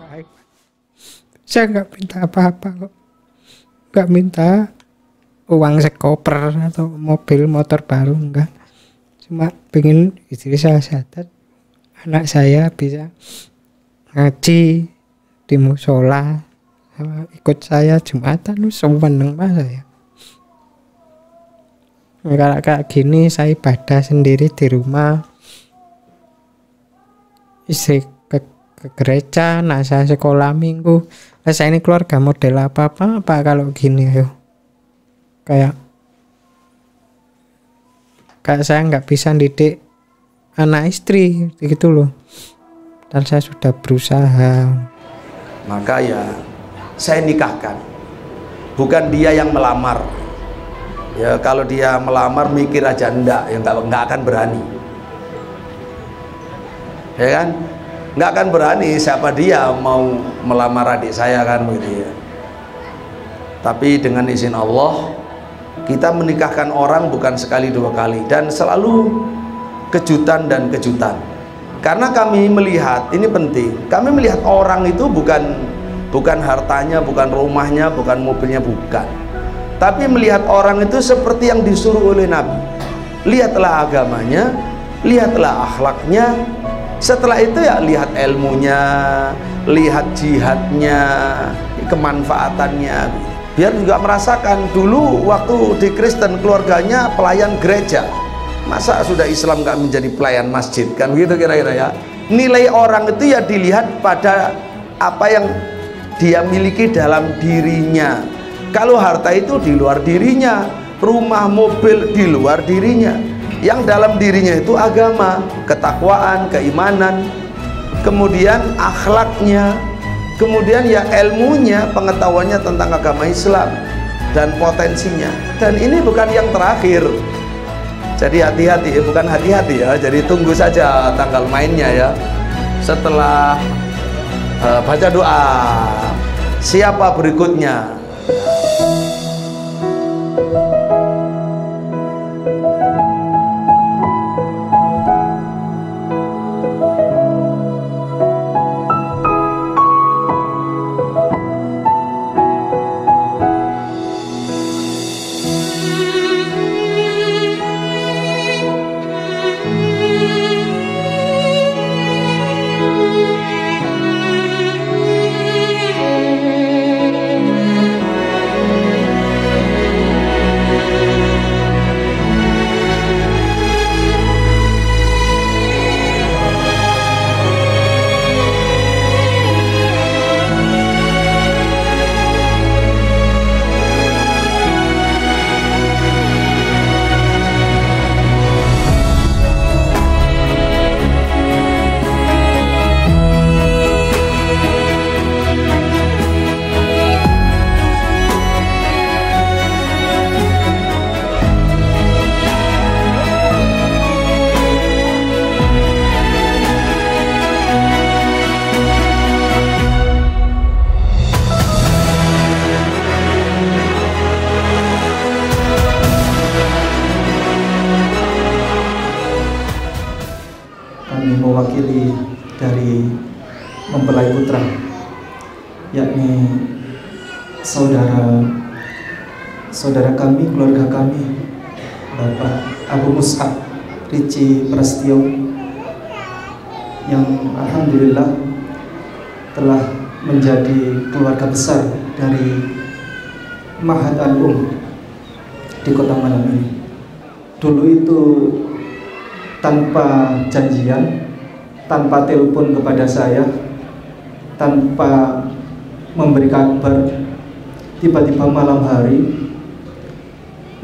baik. Saya nggak minta apa-apa kok, nggak minta uang sekoper atau mobil motor baru, enggak. Cuma pengen istri saya sehat, anak saya bisa ngaji di musola, ikut saya Jumatan, seneng mas saya. Kalau kayak gini saya ibadah sendiri di rumah, istri ke gereja, anak saya sekolah minggu. Saya ini keluarga model apa kalau gini, ayo. Kayak saya nggak bisa didik anak istri gitu loh. Dan saya sudah berusaha. Maka ya saya nikahkan, bukan dia yang melamar. Ya kalau dia melamar mikir aja enggak, ya nggak akan berani. Ya kan? Nggak akan berani, siapa dia mau melamar adik saya kan begitu ya. Tapi dengan izin Allah, kita menikahkan orang bukan sekali dua kali, dan selalu kejutan dan kejutan. Karena kami melihat, ini penting, kami melihat orang itu bukan hartanya, bukan rumahnya, bukan mobilnya, bukan. Tapi melihat orang itu seperti yang disuruh oleh Nabi. Lihatlah agamanya, lihatlah akhlaknya. Setelah itu ya lihat ilmunya, lihat jihadnya, kemanfaatannya. Biar juga merasakan. Dulu waktu di Kristen keluarganya pelayan gereja, masa sudah Islam gak menjadi pelayan masjid kan gitu kira-kira ya. Nilai orang itu ya dilihat pada apa yang dia miliki dalam dirinya. Kalau harta itu di luar dirinya, rumah mobil di luar dirinya. Yang dalam dirinya itu agama, ketakwaan, keimanan, kemudian akhlaknya, kemudian ya ilmunya, pengetahuannya tentang agama Islam dan potensinya. Dan ini bukan yang terakhir. Jadi hati-hati, bukan hati-hati ya. Jadi tunggu saja tanggal mainnya ya. Setelah baca doa, siapa berikutnya? Mewakili dari mempelai putra, yakni saudara kami, keluarga kami, Bapak Abu Mus'ab Rici Prastio, yang alhamdulillah telah menjadi keluarga besar dari Ma'had Al-Um di Kota Malang ini. Dulu itu tanpa janjian, tanpa telepon kepada saya, tanpa memberi kabar, tiba-tiba malam hari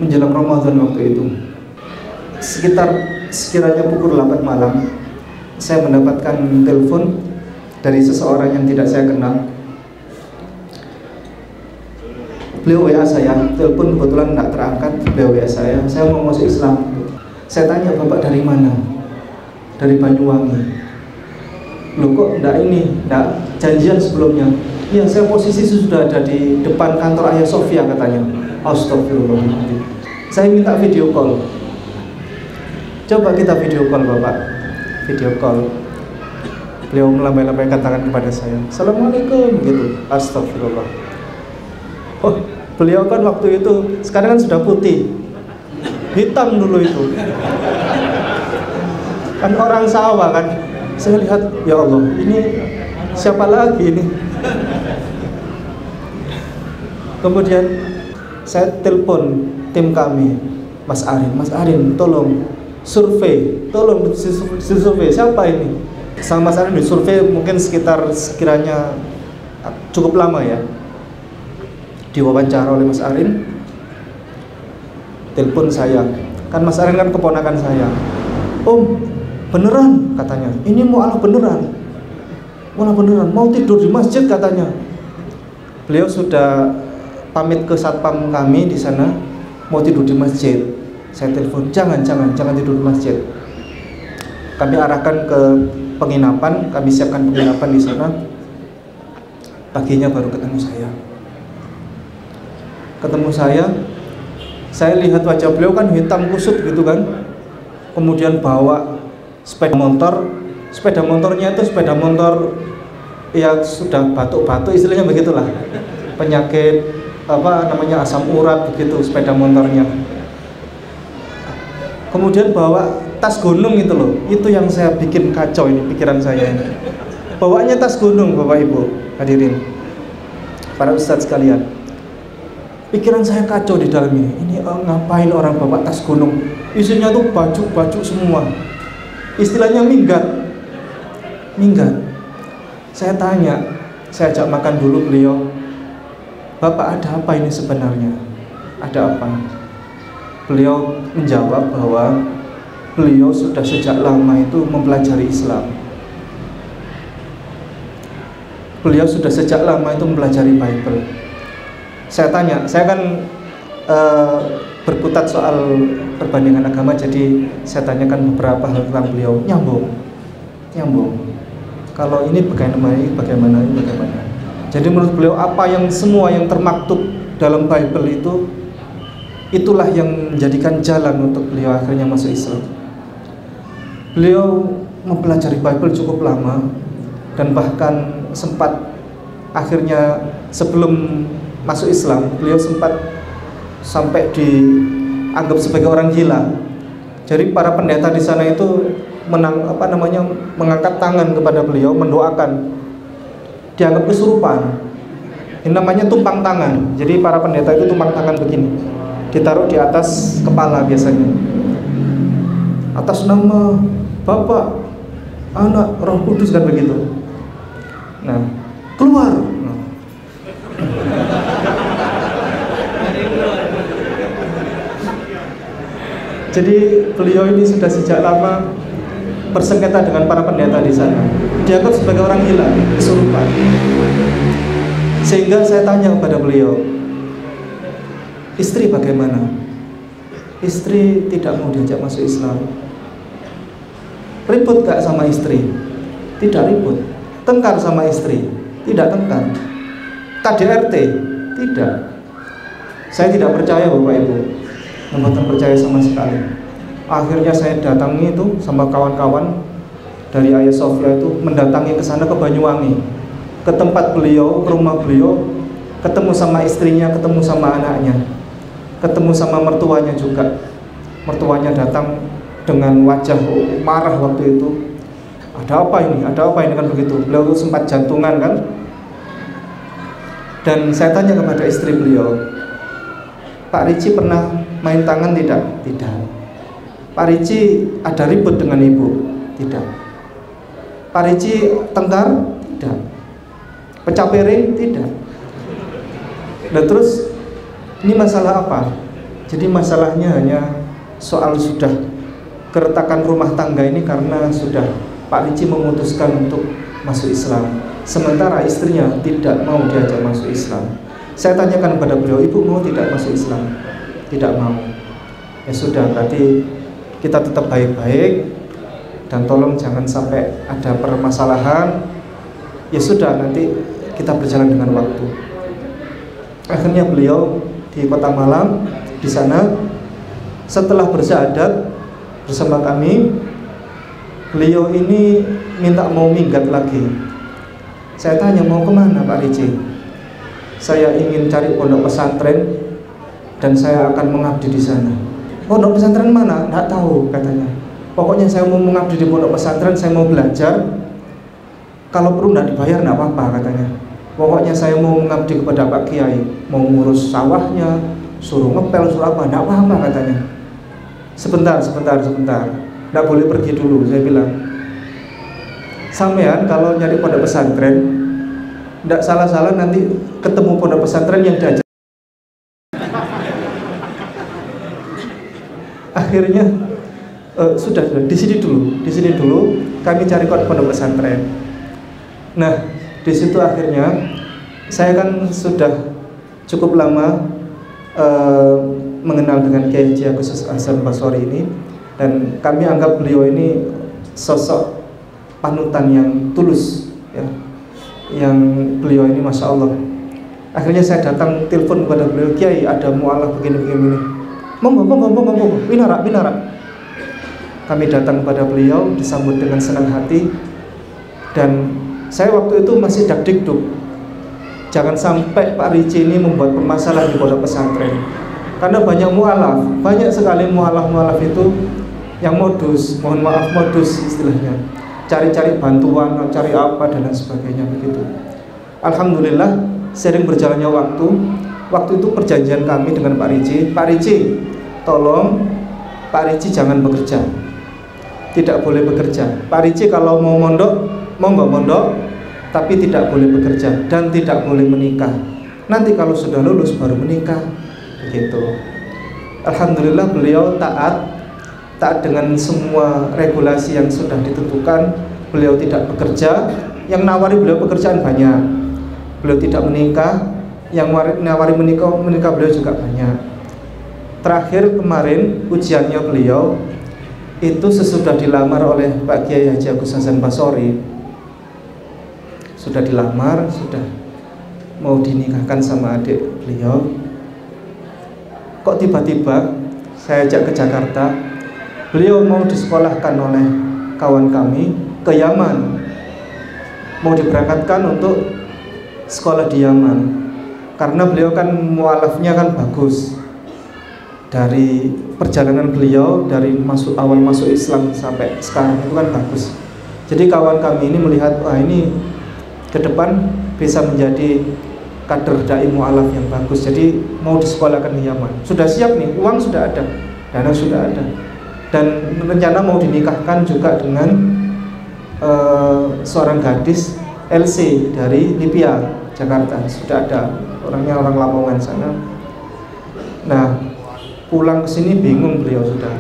menjelang Ramadan waktu itu, sekiranya pukul 8 malam, saya mendapatkan telepon dari seseorang yang tidak saya kenal. Beliau WA saya, telepon kebetulan tidak terangkat. Beliau WA saya mau masuk Islam. Saya tanya, Bapak dari mana? Dari Banyuwangi. Loh kok enggak janjian sebelumnya? Iya, saya posisi sudah ada di depan kantor Ayah Sofia katanya. Astagfirullahaladzim. Saya minta video call. Coba kita video call Bapak. Video call. Beliau melambai-lambaikan tangan kepada saya. Assalamualaikum gitu. Astagfirullah. Oh, beliau kan waktu itu, sekarang kan sudah putih, hitam dulu itu. Kan orang sawah kan. Saya lihat, ya Allah, ini siapa lagi ini? Kemudian saya telepon tim kami, Mas Arin, tolong survei, survei siapa ini? Sama Mas Arin disurvei mungkin sekiranya cukup lama ya. Diwawancara oleh Mas Arin, telepon saya. Kan Mas Arin kan keponakan saya. Om, beneran katanya. Ini mualaf beneran. Mau tidur di masjid katanya. Beliau sudah pamit ke satpam kami di sana, mau tidur di masjid. Saya telepon, jangan tidur di masjid. Kami arahkan ke penginapan, kami siapkan penginapan di sana. Paginya baru ketemu saya lihat wajah beliau kan hitam kusut gitu kan. Kemudian bawa sepeda motornya itu sepeda motor ya sudah batuk-batuk istilahnya begitulah, penyakit asam urat begitu sepeda motornya. Kemudian bawa tas gunung itu loh, itu yang saya bikin kacau ini pikiran saya ini. Bawanya tas gunung, Bapak Ibu hadirin, para ustadz sekalian. Pikiran saya kacau di dalam ini. Ini ngapain orang bawa tas gunung? Isinya tuh baju semua. Istilahnya minggat. Saya tanya, saya ajak makan dulu beliau. Bapak, ada apa ini sebenarnya? Ada apa? Beliau menjawab bahwa beliau sudah sejak lama itu mempelajari Islam. Beliau sudah sejak lama itu mempelajari Bible. Saya tanya, saya kan berkutat soal perbandingan agama, jadi saya tanyakan beberapa hal tentang beliau. Nyambung. Kalau ini bagaimana. Jadi menurut beliau semua yang termaktub dalam Bible itulah yang menjadikan jalan untuk beliau akhirnya masuk Islam. Beliau mempelajari Bible cukup lama dan bahkan sempat akhirnya sebelum masuk Islam, beliau sempat sampai dianggap sebagai orang gila. Jadi para pendeta di sana itu mengangkat tangan kepada beliau, mendoakan. Dianggap kesurupan. Ini namanya tumpang tangan. Jadi para pendeta itu tumpang tangan begini, ditaruh di atas kepala biasanya. Atas nama Bapa, Anak, Roh Kudus kan begitu. Nah, keluar. Jadi beliau ini sudah sejak lama bersengketa dengan para pendeta di sana. Dianggap sebagai orang gila, kesurupan. Sehingga saya tanya kepada beliau, istri bagaimana? Istri tidak mau diajak masuk Islam. Ribut gak sama istri? Tidak ribut. Tengkar sama istri? Tidak tengkar. KDRT? Tidak. Saya tidak percaya Bapak Ibu, membuat percaya sama sekali. Akhirnya saya datangi itu sama kawan-kawan dari Hagia Sophia itu, mendatangi ke sana ke Banyuwangi, ke tempat beliau, ke rumah beliau, ketemu sama istrinya, ketemu sama anaknya, ketemu sama mertuanya juga. Mertuanya datang dengan wajah marah waktu itu. Ada apa ini kan begitu. Beliau sempat jantungan kan. Dan saya tanya kepada istri beliau, Pak Ricci pernah main tangan tidak? Tidak. Pak Ricci ada ribut dengan ibu? Tidak. Pak Ricci tengkar? Tidak. Pecah piring? Tidak. Dan terus ini masalah apa? Jadi masalahnya hanya soal sudah keretakan rumah tangga ini karena sudah Pak Ricci memutuskan untuk masuk Islam, sementara istrinya tidak mau diajak masuk Islam. Saya tanyakan kepada beliau, ibu mau tidak masuk Islam? Tidak mau. Ya sudah, berarti kita tetap baik-baik dan tolong jangan sampai ada permasalahan. Ya sudah, nanti kita berjalan dengan waktu. Akhirnya beliau di Kota Malang, di sana setelah bersyahadat bersama kami, beliau ini minta mau minggat lagi. Saya tanya, mau kemana Pak Ricci? Saya ingin cari pondok pesantren dan saya akan mengabdi di sana. Pondok pesantren mana? Nggak tahu katanya. Pokoknya saya mau mengabdi di pondok pesantren, saya mau belajar. Kalau perlu nggak dibayar nggak apa-apa katanya. Pokoknya saya mau mengabdi kepada Pak Kiai, mau ngurus sawahnya, suruh ngepel, suruh apa, nggak apa-apa katanya. Sebentar, nggak boleh pergi dulu, saya bilang. Sampean kalau nyari pondok pesantren, nggak salah-salah nanti ketemu pondok pesantren yang diajar. Akhirnya sudah di sini dulu kami cari pondok pesantren. Nah, di situ akhirnya saya kan sudah cukup lama mengenal dengan Kiai Haji Agus Hasan Basori ini, dan kami anggap beliau ini sosok panutan yang tulus ya, yang beliau ini Masya Allah. Akhirnya saya datang telepon kepada beliau, Kiai ada mu'alaf begini. Monggo, winarak. Kami datang kepada beliau, disambut dengan senang hati, dan saya waktu itu masih dakdikduk. Jangan sampai Pak Ricci ini membuat permasalahan di pondok pesantren, karena banyak sekali mu'alaf itu yang modus, mohon maaf modus istilahnya, cari-cari bantuan, cari apa dan lain sebagainya begitu. Alhamdulillah sering berjalannya waktu itu perjanjian kami dengan Pak Ricci, tolong Pak Ricci jangan bekerja, tidak boleh bekerja. Pak Ricci kalau mau mondok, monggo mondok, tapi tidak boleh bekerja dan tidak boleh menikah. Nanti kalau sudah lulus baru menikah, begitu. Alhamdulillah beliau taat dengan semua regulasi yang sudah ditentukan. Beliau tidak bekerja, yang nawari beliau pekerjaan banyak. Beliau tidak menikah, yang nawari menikah beliau juga banyak. Terakhir kemarin ujiannya beliau itu sesudah dilamar oleh Pak Kiai Haji Agus Hasan Basori. Sudah dilamar, sudah mau dinikahkan sama adik beliau. Kok tiba-tiba saya ajak ke Jakarta, beliau mau disekolahkan oleh kawan kami ke Yaman, mau diberangkatkan untuk sekolah di Yaman, karena beliau kan mualafnya kan bagus. Dari perjalanan beliau dari awal masuk Islam sampai sekarang itu kan bagus. Jadi kawan kami ini melihat, wah ini ke depan bisa menjadi kader dai mu'alaf yang bagus. Jadi mau disekolahkan di Yaman. Sudah siap nih, uang sudah ada, dana sudah ada, dan rencana mau dinikahkan juga dengan seorang gadis LC dari Libya, Jakarta. Sudah ada orangnya, orang Lamongan sana. Nah, pulang ke sini bingung beliau, sudah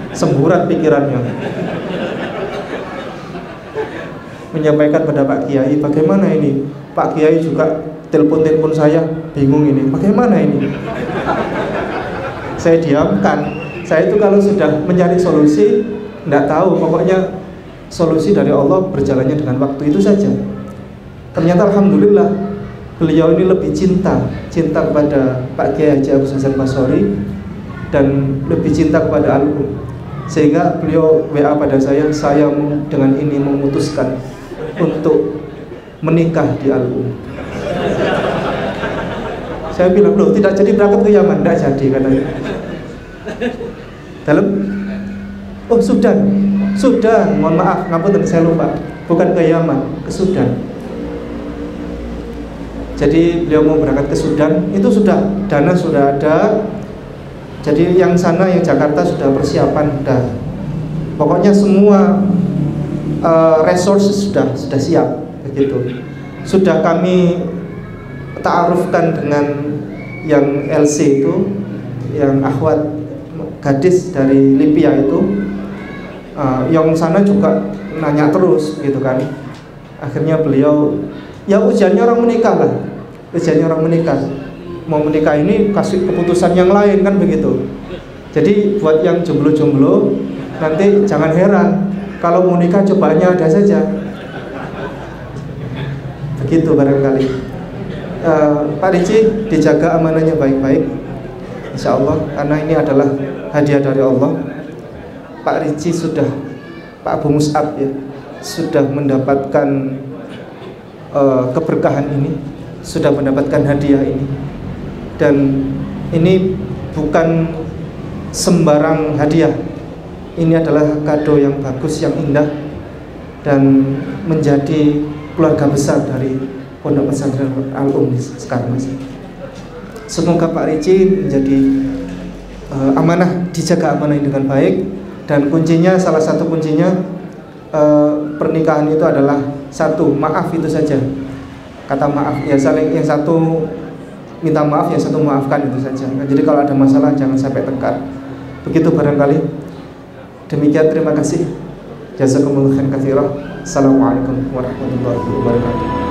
semburat pikirannya. Menyampaikan pada Pak Kiai, bagaimana ini? Pak Kiai juga telepon saya, bingung ini, bagaimana ini? Saya diamkan. Saya itu kalau sudah mencari solusi, tidak tahu, pokoknya solusi dari Allah berjalannya dengan waktu itu saja. Ternyata alhamdulillah beliau ini lebih cinta kepada Pak Kiai Haji Agus Hasan Basori dan lebih cinta kepada Al-Um, sehingga beliau WA pada saya dengan ini memutuskan untuk menikah di Al-Um. Saya bilang, loh tidak jadi berangkat ke Yaman? Tidak jadi katanya. Dalam, oh Sudan, mohon maaf, ngapunten saya lupa, bukan ke Yaman, ke Sudan. Jadi beliau mau berangkat ke Sudan, itu sudah dana sudah ada. Jadi yang sana, yang Jakarta sudah persiapan, sudah. Pokoknya semua resources sudah siap, begitu. Sudah kami ta'arufkan dengan yang LC itu, yang akhwat gadis dari Libya itu. Yang sana juga nanya terus, gitu kan. Akhirnya beliau, ya ujiannya orang menikah lah, mau menikah ini kasih keputusan yang lain kan begitu. Jadi buat yang jomblo-jomblo nanti jangan heran kalau mau nikah cobaannya ada saja, begitu barangkali. Pak Ricci dijaga amanahnya baik-baik, insya Allah, karena ini adalah hadiah dari Allah. Pak Ricci sudah Pak Abu Mus'ab ya sudah mendapatkan keberkahan ini, sudah mendapatkan hadiah ini, dan ini bukan sembarang hadiah. Ini adalah kado yang bagus, yang indah, dan menjadi keluarga besar dari Pondok Pesantren Al-Um sekarang. Semoga Pak Ricci menjadi amanah, dijaga amanah ini dengan baik, dan kuncinya, salah satu kuncinya pernikahan itu adalah satu, maaf, itu saja. Kata maaf ya, saling, yang satu minta maaf, yang satu maafkan, itu saja. Nah, jadi kalau ada masalah jangan sampai tengkar. Begitu barangkali. Demikian, terima kasih. Jazakumullah khairan katsira. Assalamualaikum warahmatullahi wabarakatuh.